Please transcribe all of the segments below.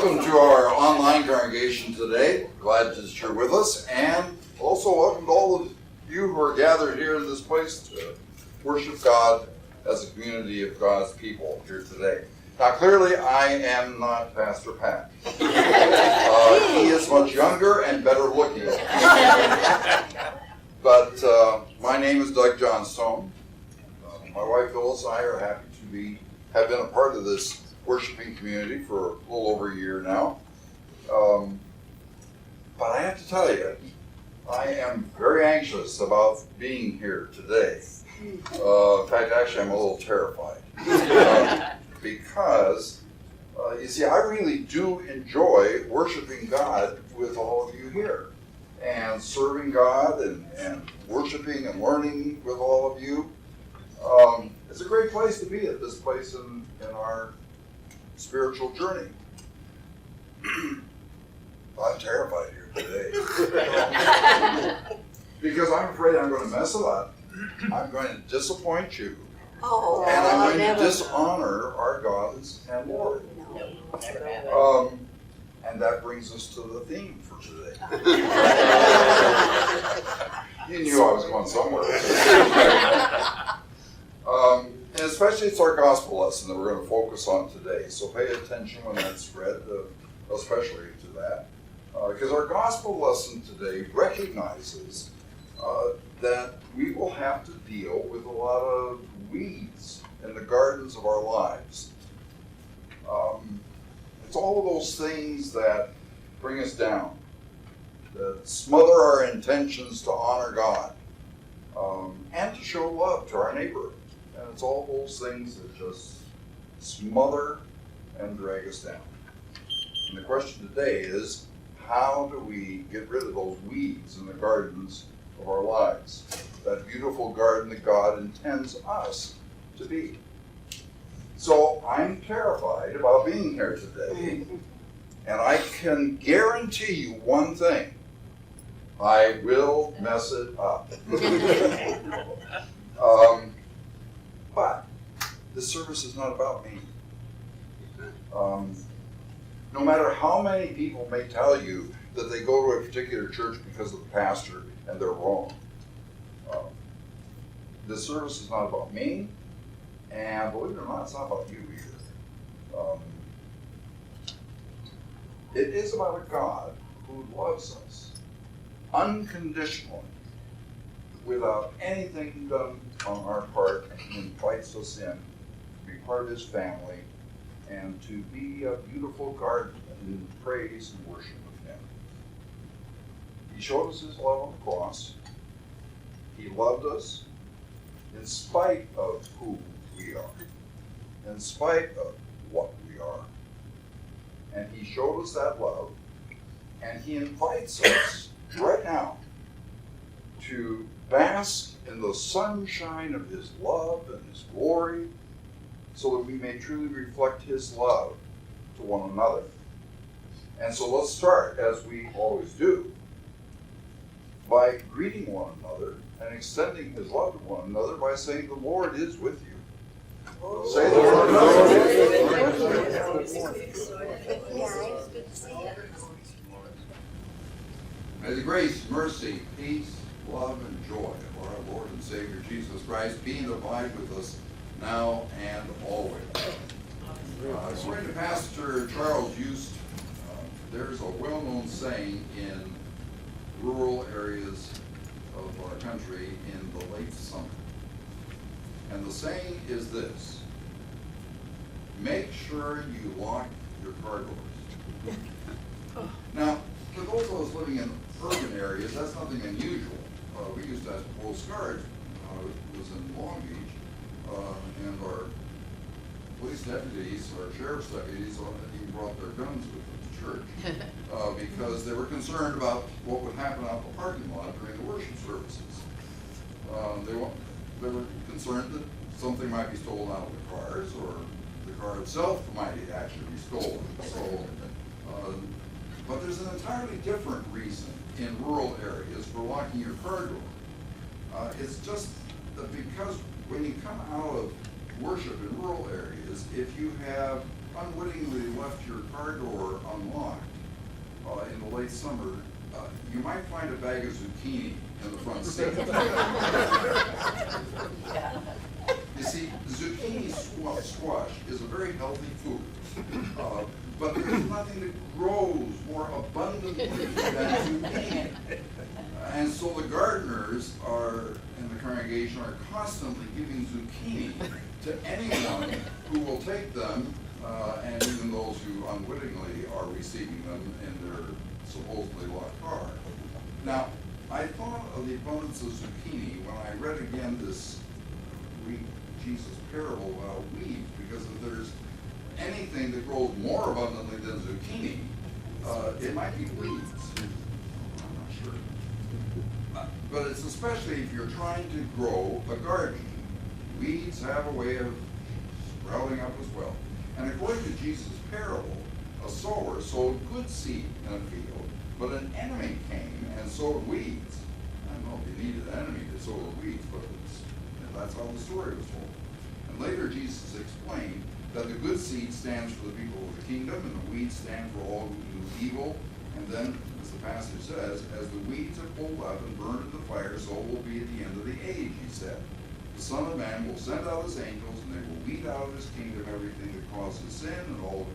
welcome to our online congregation today. Glad that you're with us, and also welcome to all of you who are gathered here in this place to worship God as a community of God's people here today. Now, clearly, I am not Pastor Pat. He is much younger and better looking. But my name is Doug Johnstone. My wife Phyllis and I are happy to have been a part of this worshiping community for a little over a year now. But I have to tell you, I am very anxious about being here today. In fact, actually, I'm a little terrified. Because, you see, I really do enjoy worshiping God with all of you here. And serving God and worshiping and learning with all of you. It's a great place to be at this place in our spiritual journey. I'm terrified here today. Because I'm afraid I'm going to mess it up. I'm going to disappoint you. And I'm going to dishonor our God and Lord. And that brings us to the theme for today. You knew I was going somewhere. And especially it's our gospel lesson that we're going to focus on today. So pay attention when that's read, especially to that. Because our gospel lesson today recognizes that we will have to deal with a lot of weeds in the gardens of our lives. It's all of those things that bring us down, that smother our intentions to honor God, and to show love to our neighbor. And it's all those things that just smother and drag us down. And the question today is, how do we get rid of those weeds in the gardens of our lives? That beautiful garden that God intends us to be. So I'm terrified about being here today. And I can guarantee you one thing. I will mess it up. But this service is not about me. No matter how many people may tell you that they go to a particular church because of the pastor and they're wrong. This service is not about me, and believe it or not, it's not about you either. It is about a God who loves us unconditionally, without anything done on our part, and he invites us in to be part of his family and to be a beautiful garden in praise and worship of him. He showed us his love on the cross. He loved us in spite of who we are, in spite of what we are. And he showed us that love, and he invites us right now to bask in the sunshine of his love and his glory, so that we may truly reflect his love to one another. And so let's start, as we always do, by greeting one another and extending his love to one another by saying, "The Lord is with you." Say the Lord is with you. May the grace, mercy, peace, love, and joy of our Lord and Savior Jesus Christ be and abide with us now and always. According to Pastor Charles Yust, there's a well-known saying in rural areas of our country in the late summer. And the saying is this: make sure you lock your car doors. Now, for those of us living in urban areas, that's nothing unusual. We used to have to post cards. It was in Long Beach, and our police deputies, our sheriff's deputies, even brought their guns with them to church because they were concerned about what would happen out in the parking lot during the worship services. They were concerned that something might be stolen out of the cars, or the car itself might actually be stolen. So, but there's an entirely different reason in rural areas for locking your car door. It's just that because when you come out of worship in rural areas, if you have unwittingly left your car door unlocked in the late summer, you might find a bag of zucchini in the front seat. You see, zucchini squash is a very healthy food, but there's nothing that grows more abundantly than zucchini. And so the gardeners in the congregation are constantly giving zucchini to anyone who will take them, and even those who unwittingly are receiving them in their supposedly locked car. Now, I thought of the abundance of zucchini when I read again this Jesus parable about weeds, because if there's anything that grows more abundantly than zucchini, it might be weeds. I'm not sure. But it's especially if you're trying to grow a garden. Weeds have a way of sprouting up as well. And according to Jesus' parable, a sower sowed good seed in a field, but an enemy came and sowed weeds. I don't know if you needed an enemy to sow the weeds, but that's how the story was told. And later Jesus explained that the good seed stands for the people of the kingdom, and the weeds stand for all who do evil. And then, as the passage says, as the weeds are pulled up and burned in the fire, so will be at the end of the age, he said. The Son of Man will send out his angels, and they will weed out of his kingdom everything that causes sin and all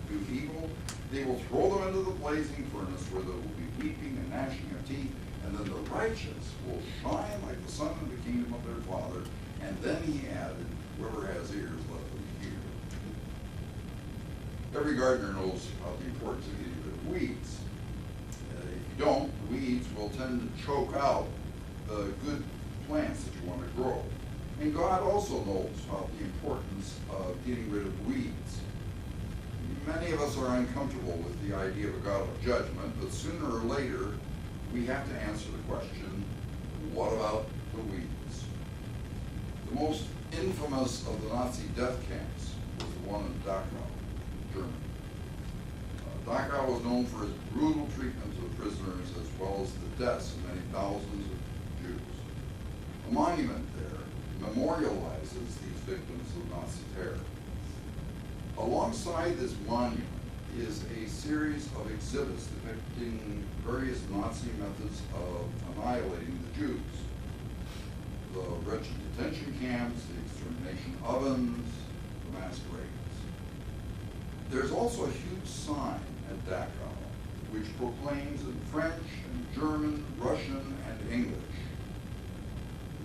who do evil. They will throw them into the blazing furnace, where there will be weeping and gnashing of teeth. And then the righteous will shine like the sun in the kingdom of their Father. And then he added, whoever has ears, let them hear. Every gardener knows about the importance of getting rid of weeds. If you don't, weeds will tend to choke out the good plants that you want to grow. And God also knows about the importance of getting rid of weeds. Many of us are uncomfortable with the idea of a God of judgment, but sooner or later, we have to answer the question, what about the weeds? The most infamous of the Nazi death camps was the one in Dachau, Germany. Dachau was known for its brutal treatment of prisoners as well as the deaths of many thousands of Jews. A monument there memorializes these victims of Nazi terror. Alongside this monument is a series of exhibits depicting various Nazi methods of annihilating the Jews. The wretched detention camps, the extermination ovens, the mass graves. There's also a huge sign at Dachau which proclaims in French and German, Russian, and English,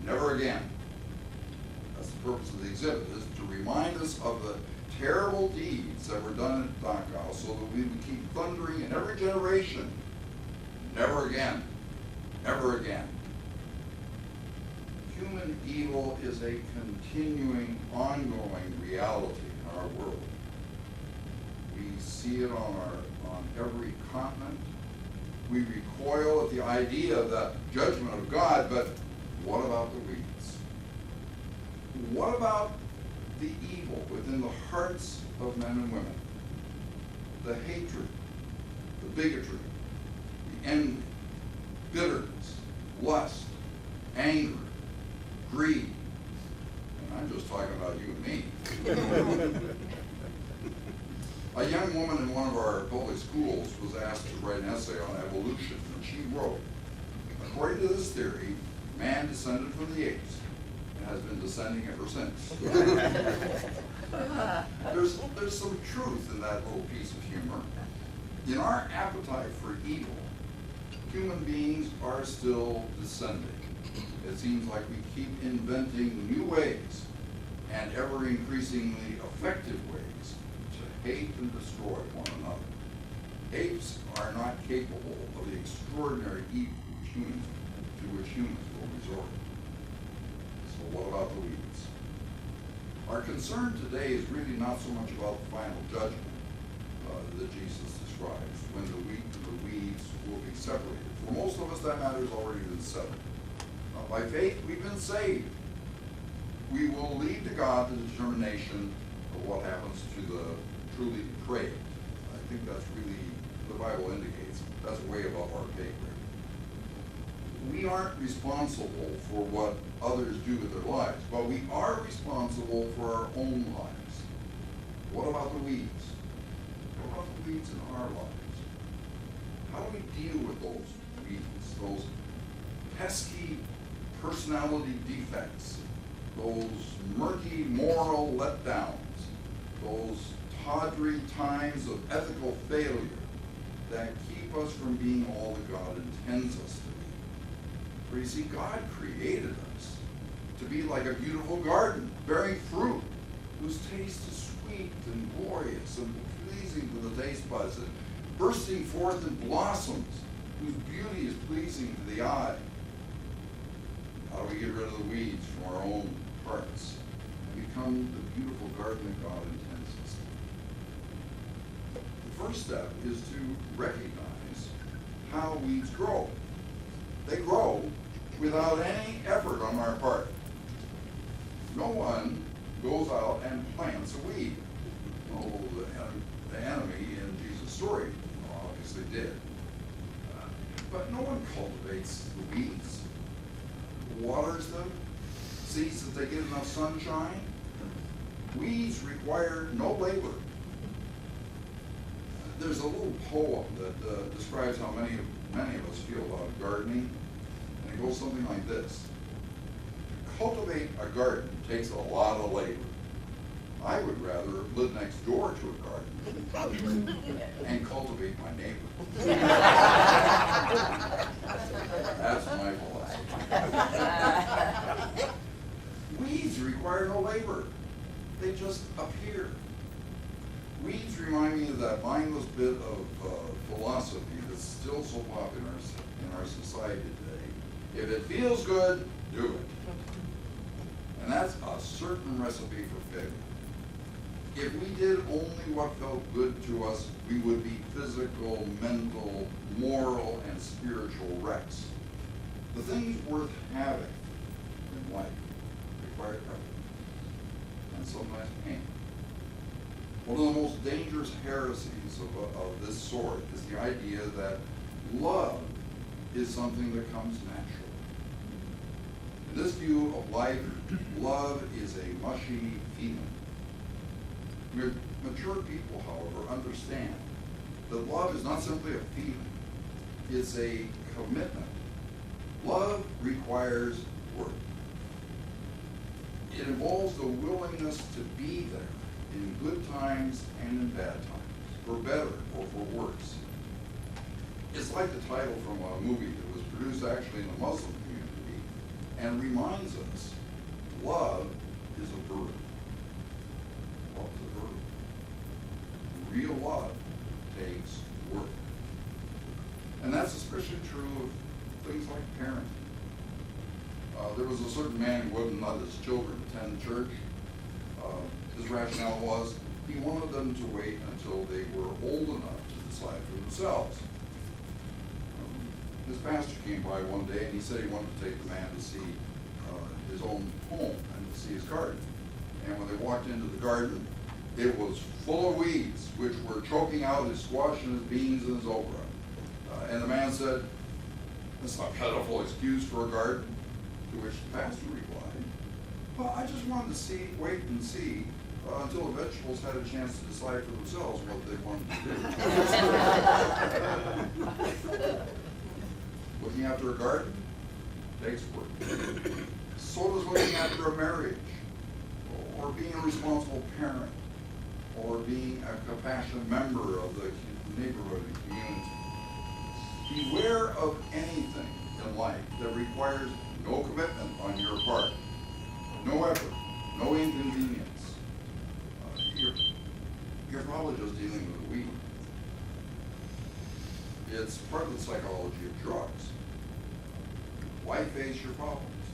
never again. That's the purpose of the exhibit, is to remind us of the terrible deeds that were done at Dachau, so that we would keep thundering in every generation, never again, never again. Human evil is a continuing, ongoing reality in our world. We see it on every continent. We recoil at the idea of that judgment of God, but what about the weeds? What about the evil within the hearts of men and women? The hatred, the bigotry, the envy, bitterness, lust, anger, greed. And I'm just talking about you and me. A young woman in one of our public schools was asked to write an essay on evolution, and she wrote, according to this theory, man descended from the apes and has been descending ever since. There's some truth in that little piece of humor. In our appetite for evil, human beings are still descending. It seems like we keep inventing new ways and ever increasingly effective ways to hate and destroy one another. Apes are not capable of the extraordinary evil to which humans will resort. So what about the weeds? Our concern today is really not so much about the final judgment that Jesus describes, when the wheat and the weeds will be separated. For most of us, that matter has already been settled. By faith, we've been saved. We will leave to God the determination of what happens to the truly depraved. I think that's really, the Bible indicates, that's way above our pay grade. We aren't responsible for what others do with their lives, but we are responsible for our own lives. What about the weeds? What about the weeds in our lives? How do we deal with those weeds, those pesky personality defects, those murky moral letdowns, those tawdry times of ethical failure that keep us from being all that God intends us to be? For you see, God created us to be like a beautiful garden, bearing fruit, whose taste is sweet and glorious and pleasing to the taste buds, and bursting forth in blossoms, whose beauty is pleasing to the eye. How do we get rid of the weeds from our own hearts and become the beautiful garden that God intends us to be? The first step is to recognize how weeds grow. They grow without any effort on our part. No one goes out and plants a weed. Oh, the enemy in Jesus' story obviously did. But no one cultivates the weeds, waters them, sees that they get enough sunshine. Weeds require no labor. There's a little poem that describes how many of us feel about gardening, and it goes something like this. To cultivate a garden takes a lot of labor. I would rather live next door to a garden and cultivate my neighbor. That's my philosophy. Weeds require no labor. They just appear. Weeds remind me of that mindless bit of philosophy that's still so popular in our society today. If it feels good, do it. And that's a certain recipe for failure. If we did only what felt good to us, we would be physical, mental, moral, and spiritual wrecks. The things worth having in life require effort, and sometimes pain. One of the most dangerous heresies of this sort is the idea that love is something that comes naturally. In this view of life, love is a mushy feeling. Mature people, however, understand that love is not simply a feeling, it's a commitment. Love requires work. It involves the willingness to be there in good times and in bad times, for better or for worse. It's like the title from a movie that was produced actually in the Muslim community and reminds us, love is a burden. Love is a burden. Real love takes work. And that's especially true of things like parenting. There was a certain man who wouldn't let his children attend church. His rationale was he wanted them to wait until they were old enough to decide for themselves. His pastor came by one day and he said he wanted to take the man to see his own home and to see his garden. And when they walked into the garden, it was full of weeds, which were choking out his squash and his beans and his okra. And the man said, "That's not a pitiful excuse for a garden." To which the pastor replied, "Well, I just wanted to wait and see until the vegetables had a chance to decide for themselves what they wanted to do." Looking after a garden takes work. So does looking after a marriage, or being a responsible parent, or being a compassionate member of the neighborhood and community. Beware of anything in life that requires no commitment on your part, no effort, no inconvenience. You're probably just dealing with a weed. It's part of the psychology of drugs. Why face your problems?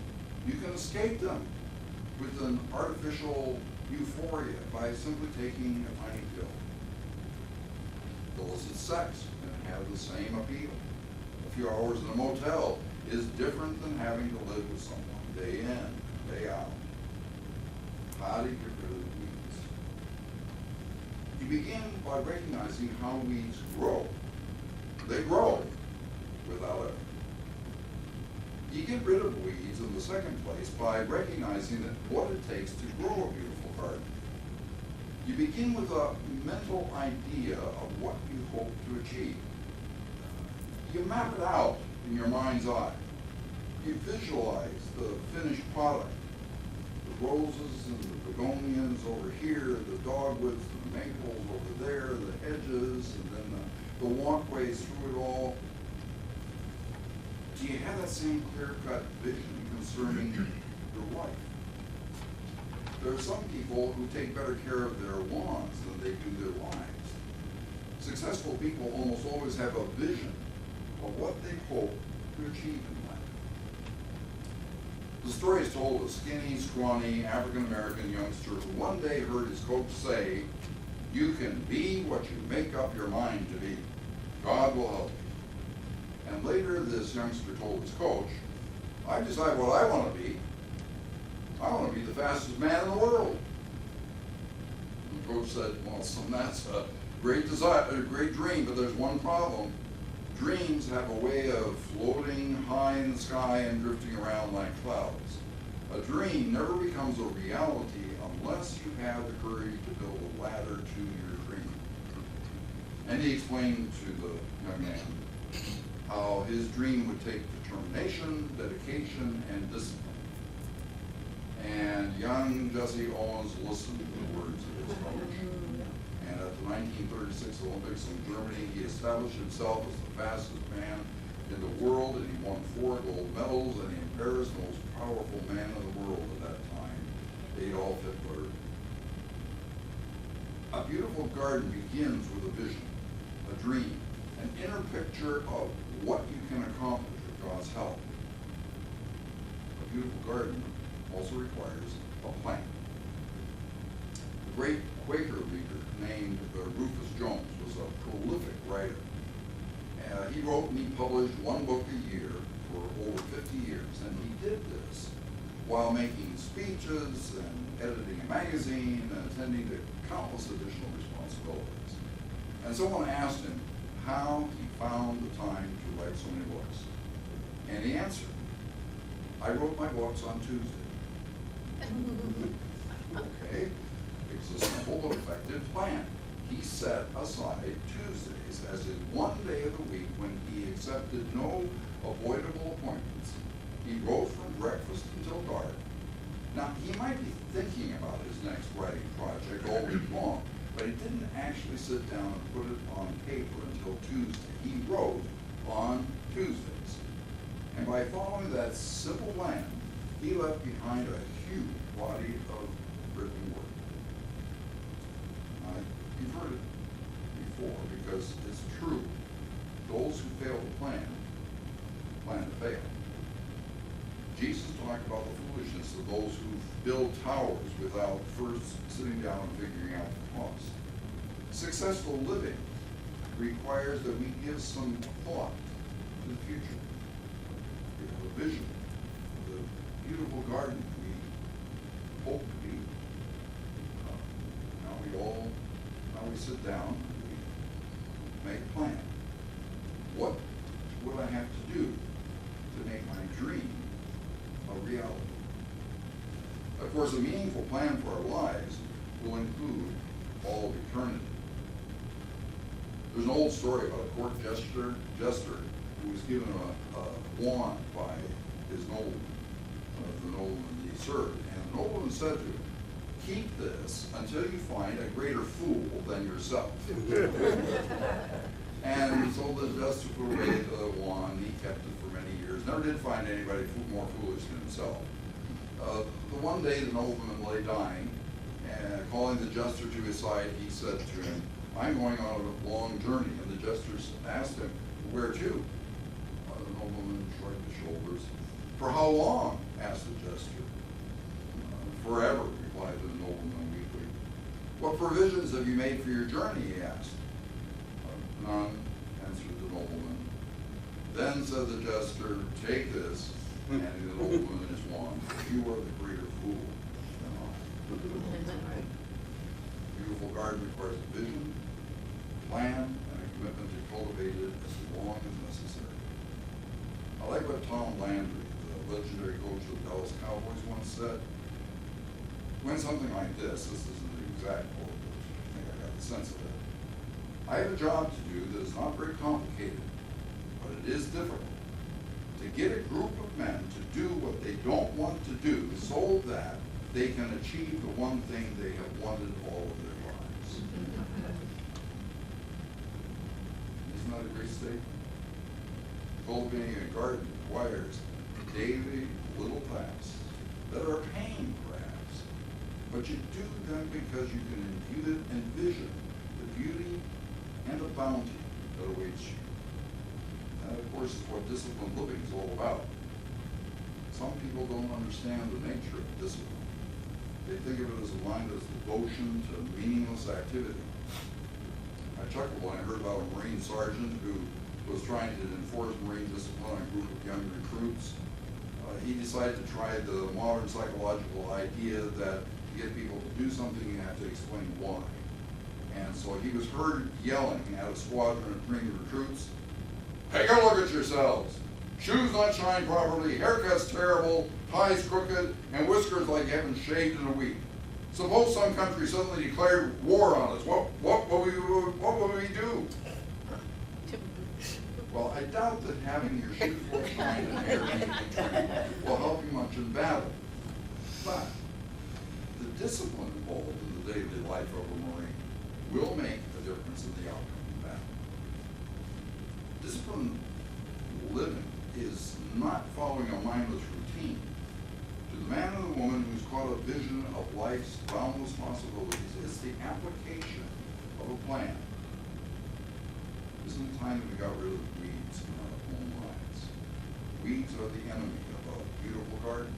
You can escape them with an artificial euphoria by simply taking a tiny pill. Illicit sex can have the same appeal. A few hours in a motel is different than having to live with someone day in, day out. How do you get rid of the weeds? You begin by recognizing how weeds grow. They grow without effort. You get rid of weeds in the second place by recognizing that what it takes to grow a beautiful garden. You begin with a mental idea of what you hope to achieve. You map it out in your mind's eye. You visualize the finished product. The roses and the begonias over here, the dogwoods and the maples over there, the hedges, and then the walkways through it all. Do you have that same clear-cut vision concerning your life? There are some people who take better care of their lawns than they do their lives. Successful people almost always have a vision of what they hope to achieve in life. The story is told of a skinny, scrawny, African-American youngster who one day heard his coach say, "You can be what you make up your mind to be. God will help you." And later this youngster told his coach, "I've decided what I want to be. I want to be the fastest man in the world." And the coach said, "Well, son, that's a great desire, a great dream, but there's one problem. Dreams have a way of floating high in the sky and drifting around like clouds. A dream never becomes a reality unless you have the courage to build a ladder to your dream." And he explained to the young man how his dream would take determination, dedication, and discipline. And young Jesse Owens listened to the words of his coach. And at the 1936 Olympics in Germany, he established himself as the fastest man in the world, and he won 4 gold medals, and he embarrassed the most powerful man in the world at that time, Adolf Hitler. A beautiful garden begins with a vision, a dream, an inner picture of what you can accomplish with God's help. A beautiful garden also requires a plan. The great Quaker leader named Rufus Jones was a prolific writer. He wrote and he published 1 book a year for over 50 years, and he did this while making speeches and editing a magazine and attending to countless additional responsibilities. And someone asked him how he found the time to write so many books. And he answered, "I wrote my books on Tuesday." Okay, it's a simple but effective plan. He set aside Tuesdays as his one day of the week when he accepted no avoidable appointments. He wrote from breakfast until dark. Now, he might be thinking about his next writing project all week long, but he didn't actually sit down and put it on paper until Tuesday. He wrote on Tuesdays. And by following that simple plan, he left behind a huge body of written work. You've heard it before because it's true. Those who fail to plan to fail. Jesus talked about the foolishness of those who build towers without first sitting down and figuring out the cost. Successful living requires that we give some thought to the future. We have a vision of the beautiful garden we hope to be. Now we sit down, we make a plan. What would I have to do to make my dream a reality? Of course, a meaningful plan for our lives will include all of eternity. There's an old story about a court jester who was given a wand by his nobleman, the nobleman he served. And the nobleman said to him, "Keep this until you find a greater fool than yourself." And so the jester put away the wand. He kept it for many years. Never did find anybody more foolish than himself. The one day the nobleman lay dying, and calling the jester to his side, he said to him, "I'm going on a long journey." And the jester asked him, "Where to?" The nobleman shrugged his shoulders. "For how long?" asked the jester. "Forever," replied the nobleman weakly. "What provisions have you made for your journey?" he asked. "None," answered the nobleman. "Then," said the jester, "take this," handing the nobleman his wand. "You are the greater fool than I." Beautiful garden requires a vision, a plan, and a commitment to cultivate it as long as necessary. I like what Tom Landry, the legendary coach of the Dallas Cowboys, once said. When something like this isn't the exact quote, but the sense of it. I have a job to do that is not very complicated, but it is difficult. To get a group of men to do what they don't want to do so that they can achieve the one thing they have wanted all of their lives. Isn't that a great statement? Cultivating a garden requires daily little tasks that are a pain, perhaps, but you do them because you can envision the beauty and the bounty that awaits you. That, of course, is what disciplined living is all about. Some people don't understand the nature of discipline. They think of it as a mindless devotion to meaningless activity. I chuckled when I heard about a Marine sergeant who was trying to enforce Marine discipline on a group of young recruits. He decided to try the modern psychological idea that to get people to do something, you have to explain why. And so he was heard yelling at a squadron of Marine recruits, "Take a look at yourselves. Shoes not shined properly, haircuts terrible, ties crooked, and whiskers like you haven't shaved in a week. Suppose some country suddenly declared war on us. What will we do?" Well, I doubt that having your shoes well shined and hair keeping will help you much in battle. But the discipline involved in the daily life of a Marine will make a difference in the outcome of battle. Disciplined living is not following a mindless routine. To the man or the woman who's caught a vision of life's boundless possibilities, it's the application of a plan. Isn't it time that we got rid of the weeds in our own lives? Weeds are the enemy of a beautiful garden.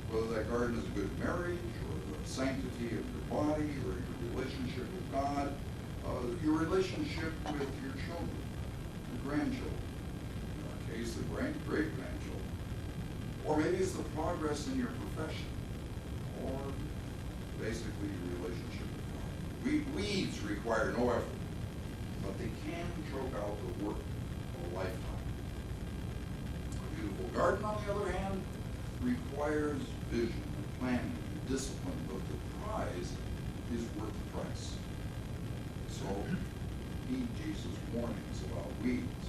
Whether that garden is a good marriage, or the sanctity of your body, or your relationship with God, your relationship with your children, your grandchildren, in our case, the great-grandchildren. Or maybe it's the progress in your profession, or basically your relationship with God. Weeds require no effort, but they can choke out the work of a lifetime. A beautiful garden, on the other hand, requires vision and planning and discipline, but the prize is worth the price. So, heed Jesus' warnings about weeds.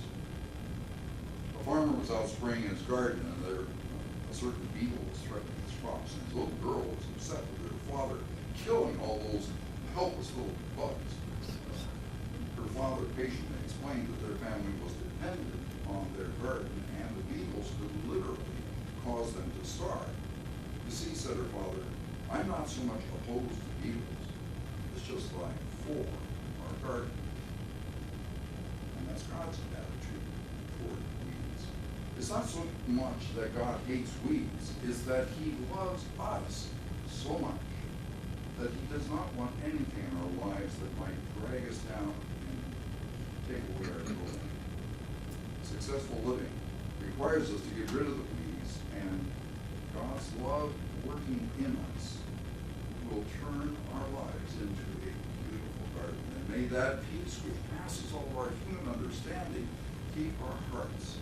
A farmer was out spraying his garden, and a certain beetle was threatening his crops, and his little girl was upset with her father killing all those helpless little bugs. Her father patiently explained that their family was dependent on their garden, and the beetles could literally cause them to starve. You see, said her father, I'm not so much opposed to beetles, it's just that I'm for our garden. And that's God's attitude toward weeds. It's not so much that God hates weeds, it's that he loves us so much that he does not want anything in our lives that might drag us down and take away our joy. Successful living requires us to get rid of the weeds, and God's love working in us will turn our lives into a beautiful garden. And may that peace which passes all our human understanding keep our hearts